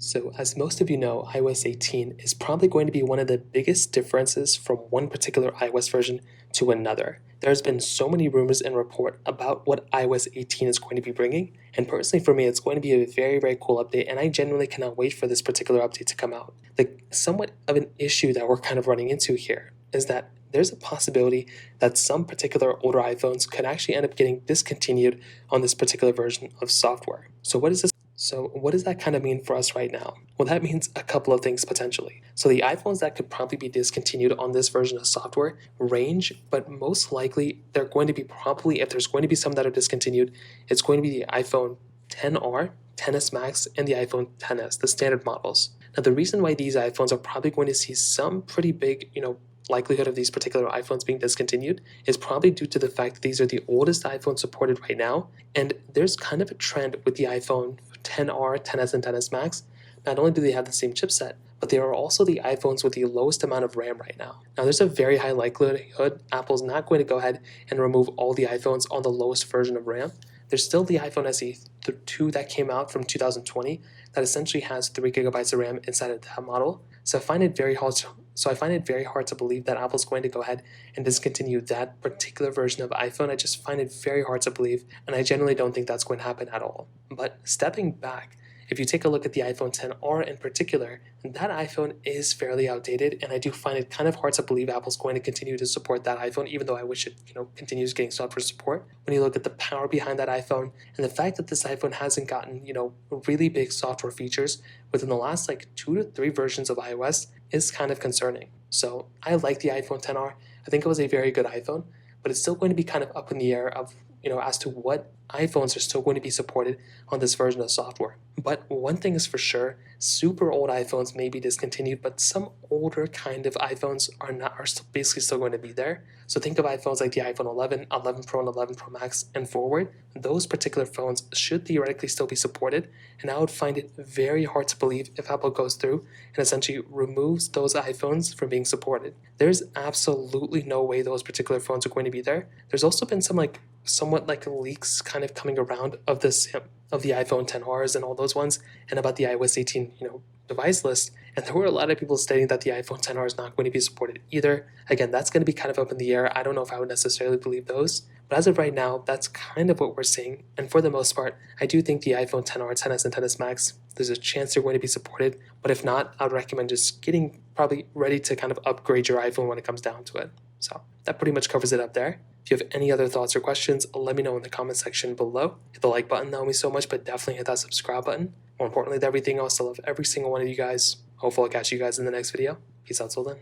So, as most of you know, iOS 18 is probably going to be one of the biggest differences from one particular iOS version to another. There's been so many rumors and report about what iOS 18 is going to be bringing, and personally for me, it's going to be a very, very cool update, and I genuinely cannot wait for this particular update to come out. Somewhat of an issue that we're kind of running into here is that there's a possibility that some particular older iPhones could actually end up getting discontinued on this particular version of software. So what does that kind of mean for us right now? Well, that means a couple of things potentially. So the iPhones that could probably be discontinued on this version of software range, but most likely they're going to be probably, if there's going to be some that are discontinued, it's going to be the iPhone XR, XS Max, and the iPhone XS, the standard models. Now, the reason why these iPhones are probably going to see some pretty big, likelihood of these particular iPhones being discontinued is probably due to the fact that these are the oldest iPhones supported right now, and there's kind of a trend with the iPhone XR, XS, and XS Max. Not only do they have the same chipset, but they are also the iPhones with the lowest amount of RAM right now. Now, there's a very high likelihood Apple's not going to go ahead and remove all the iPhones on the lowest version of RAM. There's still the iPhone SE 2 that came out from 2020 that essentially has 3 gigabytes of RAM inside of that model. So I find it very hard to believe that Apple's going to go ahead and discontinue that particular version of iPhone. I just find it very hard to believe, and I generally don't think that's going to happen at all. But stepping back, if you take a look at the iPhone XR in particular, that iPhone is fairly outdated, and I do find it kind of hard to believe Apple's going to continue to support that iPhone, even though I wish it, continues getting software support. When you look at the power behind that iPhone, and the fact that this iPhone hasn't gotten, really big software features within the last 2 to 3 versions of iOS is kind of concerning. So I like the iPhone XR. I think it was a very good iPhone, but it's still going to be kind of up in the air of as to what iPhones are still going to be supported on this version of software. But one thing is for sure, super old iPhones may be discontinued, but some older kind of iPhones are still basically still going to be there. So think of iPhones like the iPhone 11, 11 Pro, and 11 Pro Max and forward. Those particular phones should theoretically still be supported, and I would find it very hard to believe if Apple goes through and essentially removes those iPhones from being supported. There's absolutely no way those particular phones are going to be there. There's also been some somewhat leaks kind of coming around of the iPhone XRs and all those ones, and about the iOS 18 device list, and there were a lot of people stating that the iPhone XR is not going to be supported either. Again, that's going to be kind of up in the air. I don't know if I would necessarily believe those, but as of right now, that's kind of what we're seeing, and for the most part, I do think the iPhone XR, XS, and XS Max, there's a chance they're going to be supported, but if not, I would recommend just getting probably ready to kind of upgrade your iPhone when it comes down to it. So that pretty much covers it up there. If you have any other thoughts or questions, let me know in the comment section below. Hit the like button, that would mean so much, but definitely hit that subscribe button. More importantly than everything else, I love every single one of you guys. Hopefully I'll catch you guys in the next video. Peace out till then.